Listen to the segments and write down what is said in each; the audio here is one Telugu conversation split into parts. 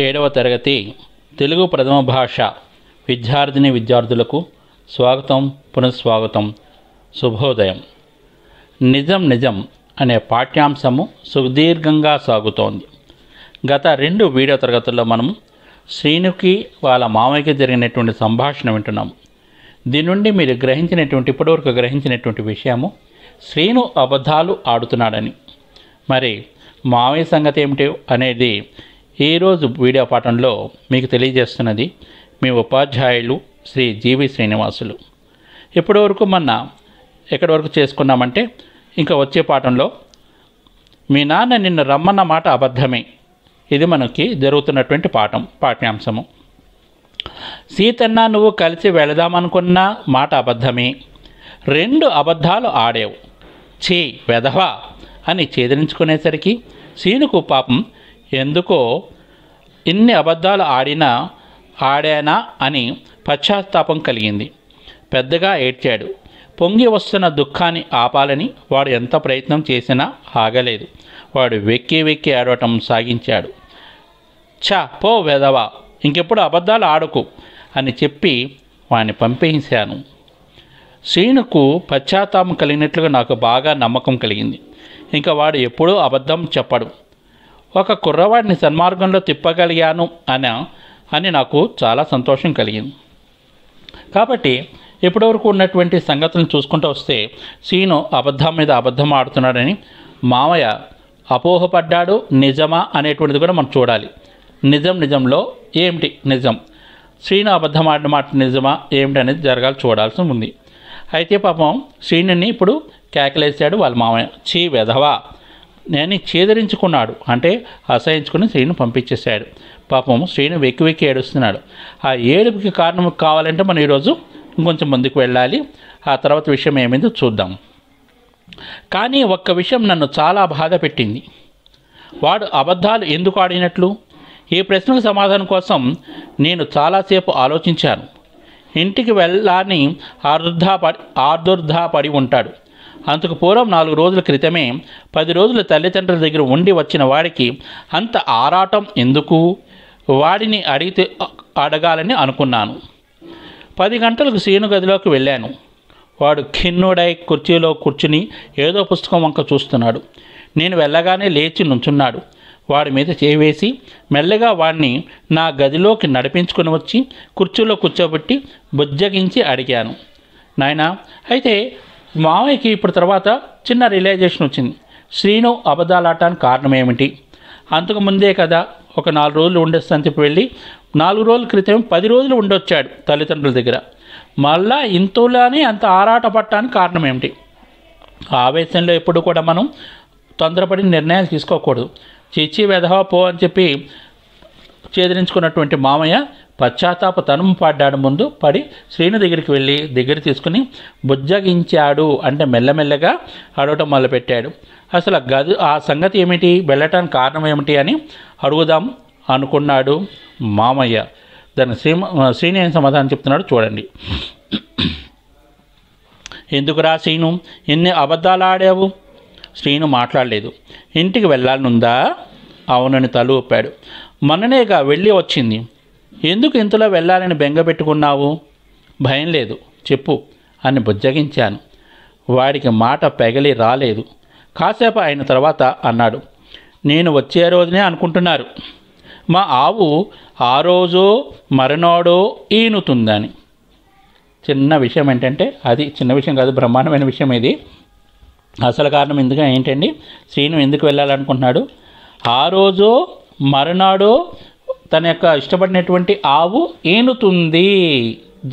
ఏడవ తరగతి తెలుగు ప్రథమ భాష విద్యార్థిని విద్యార్థులకు స్వాగతం, పునఃస్వాగతం, శుభోదయం. నిజం నిజం అనే పాఠ్యాంశము సుదీర్ఘంగా సాగుతోంది. గత 2 వీడియో తరగతుల్లో మనం శ్రీనుకి వాళ్ళ మామయ్యకి జరిగినటువంటి సంభాషణ వింటున్నాము. దీని నుండి మీరు ఇప్పటివరకు గ్రహించినటువంటి విషయము శ్రీను అబద్ధాలు ఆడుతున్నాడని. మరి మామయ్య సంగతి ఏమిటి అనేది ఈరోజు వీడియో పాఠంలో మీకు తెలియజేస్తున్నది మీ ఉపాధ్యాయులు శ్రీ జీవి శ్రీనివాసులు. ఇప్పటివరకు ఎక్కడి వరకు చేసుకున్నామంటే, ఇంకా వచ్చే పాఠంలో మీ నాన్న నిన్ను రమ్మన్న మాట అబద్ధమే. ఇది మనకి జరుగుతున్నటువంటి పాఠ్యాంశము. సీతన్న నువ్వు కలిసి వెళదామనుకున్న మాట అబద్ధమే. 2 అబద్ధాలు ఆడేవు. ఛీ వెధవా అని ఛేదరించుకునేసరికి సీనుకు పాపం ఎందుకో ఇన్ని అబద్ధాలు ఆడానా అని పశ్చాత్తాపం కలిగింది. పెద్దగా ఏడ్చాడు. పొంగి వస్తున్న దుఃఖాన్ని ఆపాలని వాడు ఎంత ప్రయత్నం చేసినా ఆగలేదు. వాడు వెక్కి వెక్కి ఆడటం సాగించాడు. ఛా పో వెధవా, ఇంకెప్పుడు అబద్ధాలు ఆడకు అని చెప్పి వాడిని పంపేశాను. శ్రీనుకు పశ్చాత్తాపం కలిగినట్లుగా నాకు బాగా నమ్మకం కలిగింది. ఇంకా వాడు ఎప్పుడూ అబద్ధం చెప్పడు. ఒక కుర్రవాడిని సన్మార్గంలో తిప్పగలిగాను అని నాకు చాలా సంతోషం కలిగింది. కాబట్టి ఇప్పటివరకు ఉన్నటువంటి సంగతులను చూసుకుంటూ వస్తే శ్రీను అబద్ధం మీద అబద్ధం ఆడుతున్నాడని మామయ్య అపోహపడ్డాడు. నిజమా అనేటువంటిది కూడా మనం చూడాలి. నిజంలో ఏమిటి నిజం, శ్రీను అబద్ధం ఆడిన మాట నిజమా ఏమిటి అనేది చూడాల్సి ఉంది. అయితే పాపం శ్రీనుని ఇప్పుడు కేకలేశాడు వాళ్ళ మామయ్య. చీ వెధవా నేను ఛేదరించుకున్నాడు, అంటే అసహించుకుని శ్రీను పంపించేశాడు. పాపం శ్రీను వెక్కి వెక్కి ఏడుస్తున్నాడు. ఆ ఏడుపుకి కారణం కావాలంటే మనం ఈరోజు ఇంకొంచెం ముందుకు వెళ్ళాలి. ఆ తర్వాత విషయం ఏమైందో చూద్దాం. కానీ ఒక్క విషయం నన్ను చాలా బాధ పెట్టింది. వాడు అబద్ధాలు ఎందుకు ఆడినట్లు? ఈ ప్రశ్నకు సమాధానం కోసం నేను చాలాసేపు ఆలోచించాను. ఇంటికి వెళ్ళాలని ఆదుర్దాపడి ఉంటాడు. అంతకు పూర్వం 4 రోజుల క్రితమే 10 రోజుల తల్లిదండ్రుల దగ్గర ఉండి వచ్చిన వాడికి అంత ఆరాటం ఎందుకు? వాడిని అడగాలని అనుకున్నాను. 10 గంటలకు శ్రీను గదిలోకి వెళ్ళాను. వాడు ఖిన్నుడై కుర్చీలో కూర్చుని ఏదో పుస్తకం వంక చూస్తున్నాడు. నేను వెళ్ళగానే లేచి నుంచున్నాడు. వాడి మీద చేవేసి మెల్లగా వాడిని నా గదిలోకి నడిపించుకుని వచ్చి కుర్చీలో కూర్చోబెట్టి బుజ్జగించి అడిగాను, నాయనా, అయితే మామయ్యకి ఇప్పుడు తర్వాత చిన్న రియలైజేషన్ వచ్చింది. శ్రీను అబద్ధాలు ఆడటానికి కారణం ఏమిటి? అంతకు ముందే కదా ఒక 4 రోజులు ఉండొస్తాను చెప్పి వెళ్ళి 4 రోజుల క్రితం 10 రోజులు ఉండొచ్చాడు తల్లిదండ్రుల దగ్గర. మళ్ళా ఇంతలోనే అంత ఆరాట పట్టడానికి కారణం ఏమిటి? ఆవేశంలో ఎప్పుడు కూడా మనం తొందరపడి నిర్ణయాలు తీసుకోకూడదు. చిచ్చి వెధవా పో అని చెప్పి ఛేదరించుకున్నటువంటి మామయ్య పశ్చాత్తాప తనుము పడ్డాడు. ముందు పడి శ్రీను దగ్గర తీసుకుని బుజ్జగించాడు, అంటే మెల్లమెల్లగా అడగటం మొదలుపెట్టాడు. అసలు ఆ సంగతి ఏమిటి, వెళ్ళటానికి కారణం ఏమిటి అని అడుగుదాం అనుకున్నాడు మామయ్య. దానికి శ్రీను ఏం సమాధానం చెప్తున్నాడు చూడండి. ఎందుకురా శ్రీను ఎన్ని అబద్ధాలు ఆడావు? శ్రీను మాట్లాడలేదు. ఇంటికి వెళ్ళాలనుందా? అవునని తల ఊపాడు. మొన్ననేగా వెళ్ళి వచ్చింది. ఎందుకు ఇంతలో వెళ్ళాలని బెంగ పెట్టుకున్నావు? భయం లేదు, చెప్పు అని బుజ్జగించాను. వాడికి మాట పెగలి రాలేదు. కాసేపు అయిన తర్వాత అన్నాడు, నేను వచ్చే రోజునే అనుకుంటున్నారు. మా ఆవు ఆ రోజో మరునాడో ఈనుతుందని. చిన్న విషయం ఏంటంటే, అది చిన్న విషయం కాదు, బ్రహ్మాండమైన విషయం ఇది. అసలు కారణం ఏంటండి, శ్రీను ఎందుకు వెళ్ళాలనుకుంటున్నాడు? ఆ రోజో మరునాడో తన యొక్క ఇష్టపడినటువంటి ఆవు ఈనుతుంది.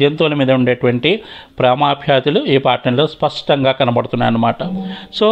జంతువుల మీద ఉండేటువంటి ప్రేమాభ్యాతులు ఈ పాఠంలో స్పష్టంగా కనబడుతున్నాయి అన్నమాట. సో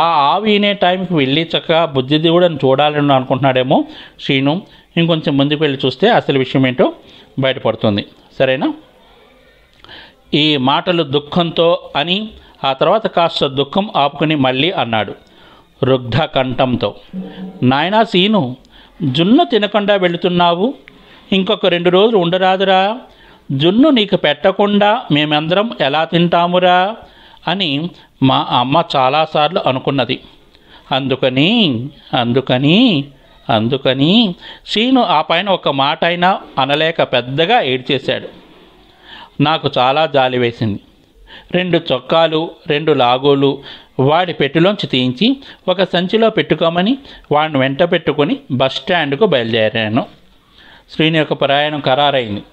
ఆ ఆవు ఈనే టైంకి వెళ్ళి చక్కగా బుద్ధిదేవుడని చూడాలని అనుకుంటున్నాడేమో శ్రీను. ఇంకొంచెం ముందుకు వెళ్ళి చూస్తే అసలు విషయం ఏంటో బయటపడుతుంది. సరేనా? ఈ మాటలు దుఃఖంతో అని ఆ తర్వాత కాస్త దుఃఖం ఆపుకుని మళ్ళీ అన్నాడు రుగ్ధ కంఠంతో, నాయనా సీను, జున్ను తినకుండా వెళుతున్నావు. ఇంకొక 2 రోజులు ఉండరాదురా? జున్ను నీకు పెట్టకుండా మేమందరం ఎలా తింటామురా అని మా అమ్మ చాలాసార్లు అనుకున్నది. అందుకని అందుకని శ్రీను ఆ పైన ఒక మాట అయినా అనలేక పెద్దగా ఏడ్చేశాడు. నాకు చాలా జాలి వేసింది. 2 చొక్కాలు 2 లాగోలు వాడి పెట్టెలోంచి తీయించి ఒక సంచిలో పెట్టుకోమని వాడిని వెంట పెట్టుకొని బస్టాండ్కు బయలుదేరాను. శ్రీను యొక్క ప్రయాణం ఖరారైంది.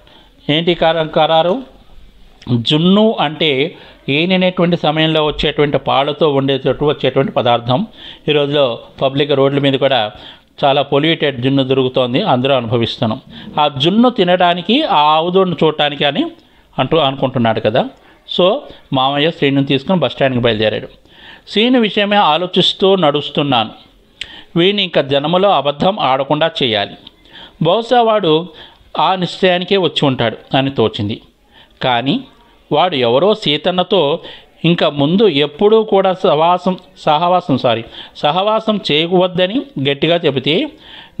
ఏంటి ఖరారు? జున్ను అంటే ఈననేటువంటి సమయంలో వచ్చేటువంటి పాలతో వచ్చేటువంటి పదార్థం. ఈ రోజులో పబ్లిక్ రోడ్ల మీద కూడా చాలా పొల్యూటెడ్ జున్ను దొరుకుతోంది, అందరూ అనుభవిస్తున్నాం. ఆ జున్ను తినడానికి, ఆ ఆవుదోడును చూడటానికి అని అనుకుంటున్నాడు కదా. సో మామయ్య శ్రీను తీసుకుని బస్టాండ్కి బయలుదేరాడు. శ్రీను విషయమే ఆలోచిస్తూ నడుస్తున్నాను. వీడిని ఇంకా జన్మలో అబద్ధం ఆడకుండా చేయాలి. బహుశా వాడు ఆ నిశ్చయానికే వచ్చి ఉంటాడు అని తోచింది. కానీ వాడు ఎవరో సీతన్నతో ఇంకా ముందు ఎప్పుడూ కూడా సహవాసం చేయవద్దని గట్టిగా చెబితే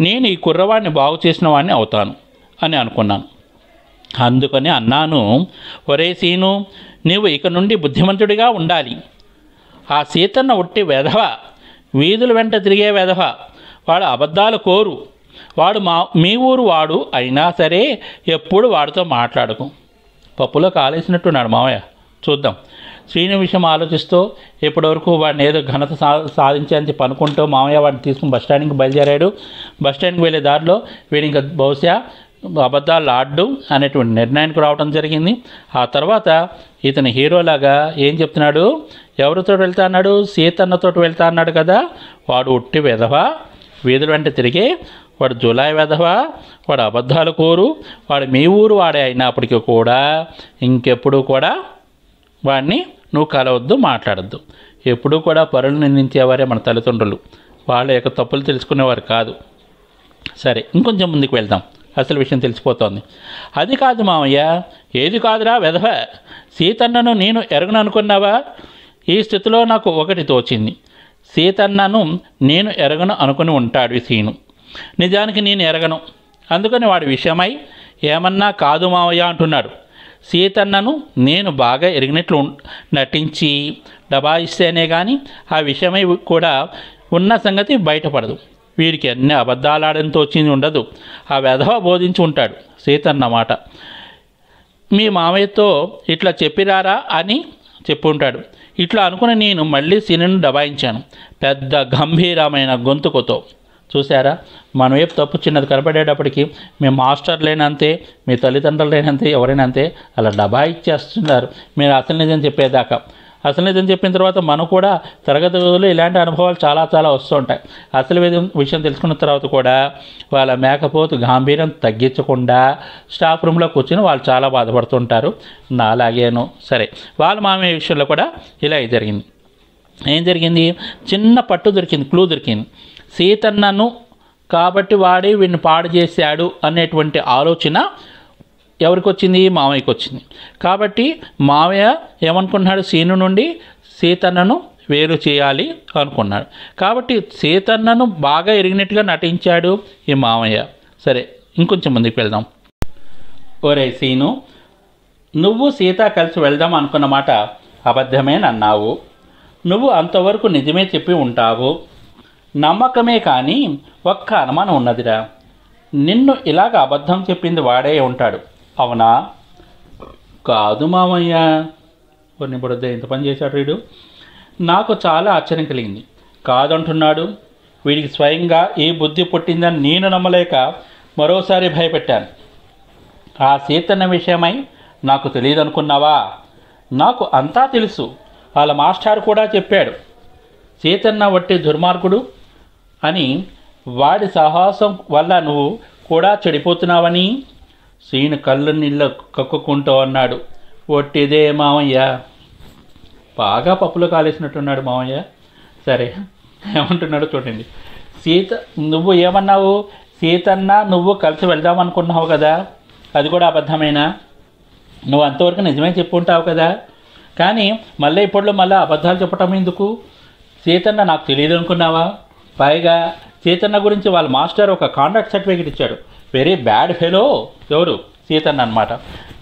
నేను ఈ కుర్రవాడిని బాగు చేసిన వాడిని అవుతాను అని అనుకున్నాను. అందుకని అన్నాను, ఒరే సీను, నీవు ఇక నుండి బుద్ధిమంతుడిగా ఉండాలి. ఆ సీతన్న ఉట్టి వెధవ, వీధుల వెంట తిరిగే వెధవ, వాడు అబద్ధాలు కోరు, వాడు మీ ఊరు వాడు అయినా సరే ఎప్పుడు వాడితో మాట్లాడకు. పప్పులో కాలేసినట్టున్నాడు మామయ్య. చూద్దాం. శ్రీను విషయం ఆలోచిస్తూ ఇప్పటివరకు వాడిని ఏదో ఘనత సాధించేందుకు పనుకుంటూ మామయ్య వాడిని తీసుకుని బస్టాండ్కి బయలుదేరాడు. బస్టాండ్కి వెళ్ళే దారిలో వీడు ఇంకా బహుశా అబద్ధాలు ఆడడం అనేటువంటి నిర్ణయానికి రావడం జరిగింది. ఆ తర్వాత ఇతని హీరోలాగా ఏం చెప్తున్నాడు? ఎవరితో వెళ్తా అన్నాడు? సీతన్నతో వెళ్తా అన్నాడు కదా. వాడు ఉట్టి వెధవ, వీధుల వెంట తిరిగే వాడు జులాయి వెధవ, వాడు అబద్ధాలు కోరు, వాడు మీ ఊరు వాడే అయినప్పటికీ కూడా ఇంకెప్పుడు కూడా వాడిని నువ్వు కలవద్దు, మాట్లాడద్దు. ఎప్పుడూ కూడా పరులు నిందించేవారే మన తల్లిదండ్రులు, వాళ్ళ యొక్క తప్పులు తెలుసుకునేవారు కాదు. సరే, ఇంకొంచెం ముందుకు వెళ్దాం. అసలు విషయం తెలిసిపోతోంది. అది కాదు మామయ్య. ఏది కాదురా వెధవ, సీతన్నను నేను ఎరగను అనుకున్నావా? ఈ స్థితిలో నాకు ఒకటి తోచింది. సీతన్నను నేను ఎరగను అనుకుని ఉంటాడు సీను. నిజానికి నేను ఎరగను. అందుకని వాడి విషయమై ఏమన్నా కాదు మావయ్య అంటున్నాడు. సీతన్నను నేను బాగా ఎరిగినట్లు నటించి దబాయిస్తేనే కానీ ఆ విషయమై కూడా ఉన్న సంగతి బయటపడదు. వీడికి అన్ని అబద్ధాలాడని తోచింది ఉండదు. ఆ వెధవ బోధించి ఉంటాడు సీతన్న మాట. మీ మామయ్యతో ఇట్లా చెప్పిరారా అని చెప్పుంటాడు. ఇట్లా అనుకుని నేను మళ్ళీ సీనును దబాయించాను పెద్ద గంభీరమైన గొంతుకుతో. చూసారా, మన వైపు తప్పు చిన్నది కనపడేటప్పటికి మీ మాస్టర్ లేనంతే, మీ తల్లిదండ్రులు లేనంతే, ఎవరైనా అంతే అలా దబాయిచ్చేస్తున్నారు మీరు అసలు నిజం చెప్పేదాకా. అసలు నిజం చెప్పిన తర్వాత మనం కూడా తరగతులు ఇలాంటి అనుభవాలు చాలా చాలా వస్తూ ఉంటాయి. అసలు విషయం తెలుసుకున్న తర్వాత కూడా వాళ్ళ మేకపోతు గాంభీర్యం తగ్గించకుండా స్టాఫ్ రూమ్లో కూర్చొని వాళ్ళు చాలా బాధపడుతుంటారు. నా అలాగేను. సరే, వాళ్ళ మామయ్య విషయంలో కూడా ఇలా జరిగింది. ఏం జరిగింది? చిన్న పట్టు దొరికింది, క్లూ దొరికింది. సీతన్నను కాబట్టి వాడే వీడిని పాడు చేశాడు అనేటువంటి ఆలోచన ఎవరికి వచ్చింది? మామయ్యకి వచ్చింది. కాబట్టి మామయ్య ఏమనుకున్నాడు? సీను నుండి సీతన్నను వేరు చేయాలి అనుకున్నాడు. కాబట్టి సీతన్నను బాగా ఎరిగినట్టుగా నటించాడు ఈ మామయ్య. సరే, ఇంకొంచెం ముందుకు వెళ్దాం. ఒరే సీను, నువ్వు సీత కలిసి వెళ్దాం అనుకున్న మాట అబద్ధమేనన్నావు. నువ్వు అంతవరకు నిజమే చెప్పి ఉంటావు. నమ్మకమే కానీ ఒక్క అనుమానం ఉన్నదిరా. నిన్ను ఇలాగ అబద్ధం చెప్పింది వాడే ఉంటాడు, అవునా? కాదు మామయ్య. కొన్ని బుడద్ద ఎంత పని చేశాడు వీడు. నాకు చాలా ఆశ్చర్యం కలిగింది. కాదంటున్నాడు. వీడికి స్వయంగా ఈ బుద్ధి పుట్టిందని నేను నమ్మలేక మరోసారి భయపెట్టాను. ఆ సీతన్న విషయమై నాకు తెలియదు అనుకున్నావా? నాకు అంతా తెలుసు. వాళ్ళ మాస్టర్ కూడా చెప్పాడు సీతన్న వట్టి దుర్మార్గుడు అని. వాడి సాహసం వల్ల నువ్వు కూడా చెడిపోతున్నావని. సీను కళ్ళు నీళ్ళు కక్కుకుంటూ అన్నాడు. ఒట్టిదే మామయ్య. బాగా పప్పులో కాలేసినట్టున్నాడు మామయ్య. సరే, ఏమంటున్నాడు చూడండి. నువ్వు ఏమన్నావు? సీతన్న నువ్వు కలిసి వెళ్దామనుకున్నావు కదా, అది కూడా అబద్ధమేనా? నువ్వు అంతవరకు నిజమే చెప్పుంటావు కదా. కానీ మళ్ళీ ఇప్పట్లో మళ్ళీ అబద్ధాలు చెప్పటం ఎందుకు? సీతన్న నాకు తెలియదు అనుకున్నావా? పైగా సీతన్న గురించి వాళ్ళ మాస్టర్ ఒక కాంట్రాక్ట్ సర్టిఫికేట్ ఇచ్చాడు. Very bad fellow. ఎవరు? సీతన్న అనమాట.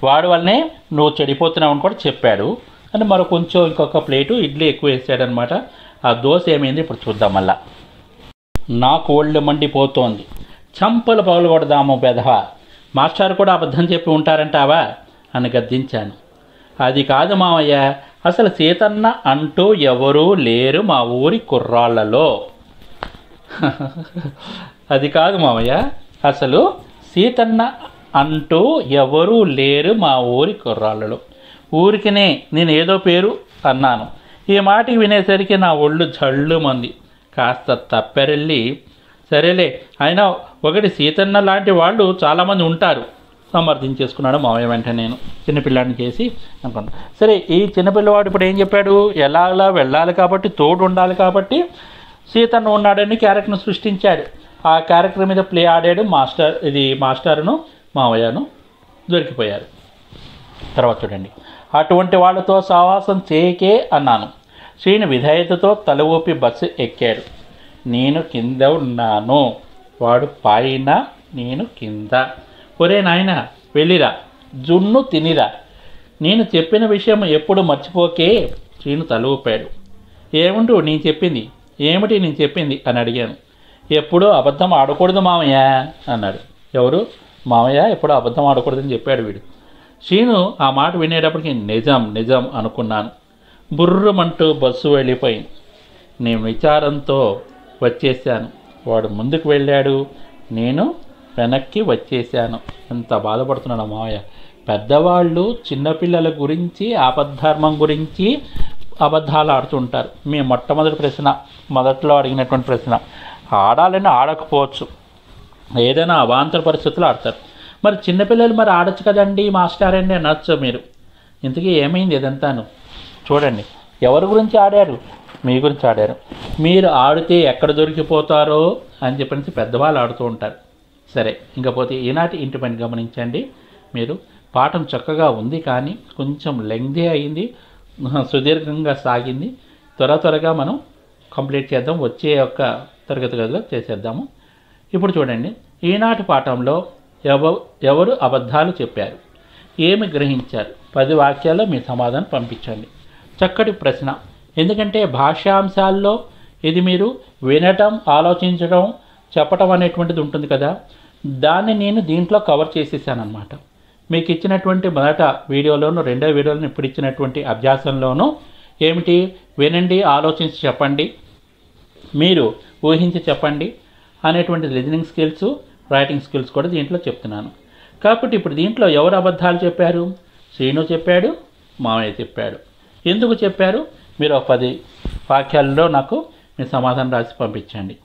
వాడి వల్లనే నువ్వు చెడిపోతున్నావు అని కూడా చెప్పాడు అని మరో కొంచెం ఇంకొక ప్లేటు ఇడ్లీ ఎక్కువ వేసాడనమాట. ఆ దోశ ఏమైంది ఇప్పుడు చూద్దాం మళ్ళా. నాకు ఒళ్ళు మండిపోతోంది. చంపలు పగలగొడదాము బెధవా, మాస్టర్ కూడా అబద్ధం చెప్పి ఉంటారంటావా అని గద్దించాను. అది కాదు మావయ్య, అసలు సీతన్న అంటూ ఎవరూ లేరు మా ఊరి కుర్రాళ్లలో. అది కాదు మావయ్య, అసలు సీతన్న అంటూ ఎవరూ లేరు మా ఊరి కుర్రాళ్లలో. ఊరికినే నేను ఏదో పేరు అన్నాను. ఈ మాటకి వినేసరికి నా ఒళ్ళు జల్లుమంది. కాస్త తప్పెరెళ్ళి, సరేలే, అయినా ఒకటి సీతన్న లాంటి వాళ్ళు చాలామంది ఉంటారు సమర్థించేసుకున్నాడు మావయ్య. వెంటనే నేను చిన్నపిల్లాడిని చేసి అనుకున్నాను. సరే, ఈ చిన్నపిల్లవాడు ఇప్పుడు ఏం చెప్పాడు? ఎలాగలా వెళ్ళాలి కాబట్టి, తోడు ఉండాలి కాబట్టి సీతన్న ఉన్నాడని క్యారెక్టర్ను సృష్టించాడు. ఆ క్యారెక్టర్ మీద ప్లే ఆడాడు మాస్టర్ను మావయ్యను దొరికిపోయారు. తర్వాత చూడండి, అటువంటి వాళ్ళతో సావాసం చేయకే అన్నాను. శ్రీను విధేయతతో తల ఊపి బస్సు ఎక్కాడు. నేను కింద ఉన్నాను, వాడు పైన, నేను కింద. ఒరే నాయన, వెళ్ళిరా, జున్ను తినిరా, నేను చెప్పిన విషయం ఎప్పుడు మర్చిపోకే. శ్రీను తల ఊపాడు. ఏముంటూ నేను చెప్పింది ఏమిటి నేను చెప్పింది అని అడిగాను. ఎప్పుడూ అబద్ధం ఆడకూడదు మామయ్య అన్నాడు. ఎవరు? మామయ్య ఎప్పుడూ అబద్ధం ఆడకూడదని చెప్పాడు వీడు. శ్రీను ఆ మాట వినేటప్పటికి నిజం నిజం అనుకున్నాను. బుర్రమంటూ బస్సు వెళ్ళిపోయింది. నేను విచారంతో వచ్చేసాను. వాడు ముందుకు వెళ్ళాడు, నేను వెనక్కి వచ్చేసాను. ఎంత బాధపడుతున్నాడు మామయ్య. పెద్దవాళ్ళు చిన్నపిల్లల గురించి, ఆపద్ధర్మం గురించి అబద్ధాలు ఆడుతుంటారు. మీ మొదట్లో అడిగినటువంటి ప్రశ్న, ఆడాలని ఆడకపోవచ్చు, ఏదైనా అవాంతర పరిస్థితులు ఆడతారు. మరి చిన్నపిల్లలు మరి ఆడచ్చు కదండి మాస్టర్ అండి అనొచ్చు మీరు. ఇంతకీ ఏమైంది ఇదంతాను? చూడండి, ఎవరి గురించి ఆడారు? మీ గురించి ఆడారు. మీరు ఆడితే ఎక్కడ దొరికిపోతారో అని చెప్పేసి పెద్దవాళ్ళు ఆడుతూ ఉంటారు. సరే, ఇంకపోతే ఈనాటి ఇంటి పని గమనించండి. మీరు పాఠం చక్కగా ఉంది, కానీ కొంచెం లెంగ్దీ అయింది, సుదీర్ఘంగా సాగింది. త్వరగా మనం కంప్లీట్ చేద్దాం. వచ్చే యొక్క తరగతి గదిలో చేసేద్దాము. ఇప్పుడు చూడండి, ఈనాటి పాఠంలో ఎవరు అబద్ధాలు చెప్పారు, ఏమి గ్రహించారు? 10 వాక్యాల్లో మీ సమాధానం పంపించండి. చక్కటి ప్రశ్న. ఎందుకంటే భాషాంశాల్లో ఇది మీరు వినటం, ఆలోచించడం, చెప్పటం అనేటువంటిది ఉంటుంది కదా, దాన్ని నేను దీంట్లో కవర్ చేసేసానమాట. మీకు ఇచ్చినటువంటి మొదట వీడియోలోను, రెండో వీడియోలోను, ఇప్పుడు ఇచ్చినటువంటి అభ్యాసంలోనూ ఏమిటి? వినండి, ఆలోచించి చెప్పండి, మీరు ఊహించి చెప్పండి అనేటువంటి లిజనింగ్ స్కిల్స్, రైటింగ్ స్కిల్స్ కూడా దీంట్లో చెప్తున్నాను. కాబట్టి ఇప్పుడు దీంట్లో ఎవరు అబద్ధాలు చెప్పారు? శ్రీను చెప్పాడు, మామయ్య చెప్పాడు. ఎందుకు చెప్పారు? మీరు 10 వాక్యాల్లో నాకు మీ సమాధానం రాసి పంపించండి.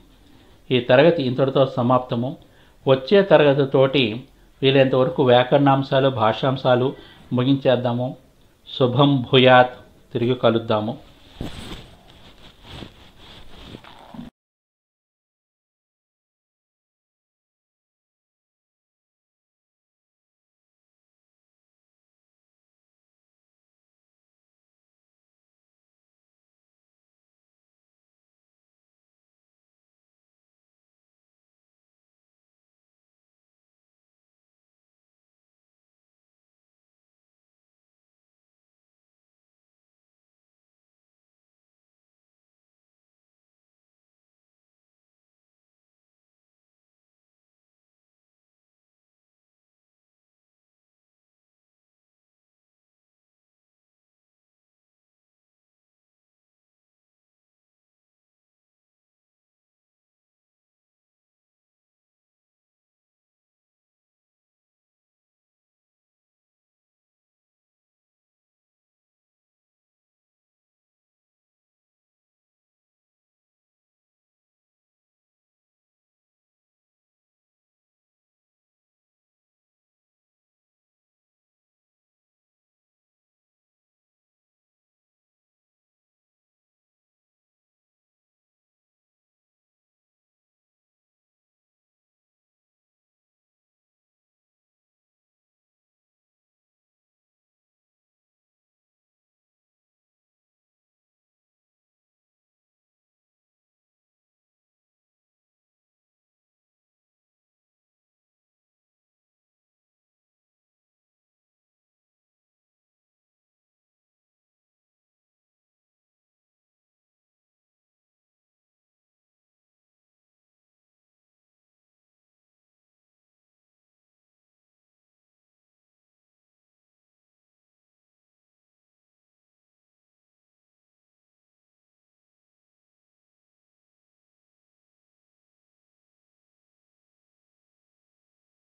ఈ తరగతి ఇంతటితో సమాప్తము. వచ్చే తరగతితోటి వీలైనంతవరకు వ్యాకరణాంశాలు, భాషాంశాలు ముగించేద్దాము. శుభం భూయాత్. తిరిగి కలుద్దాము.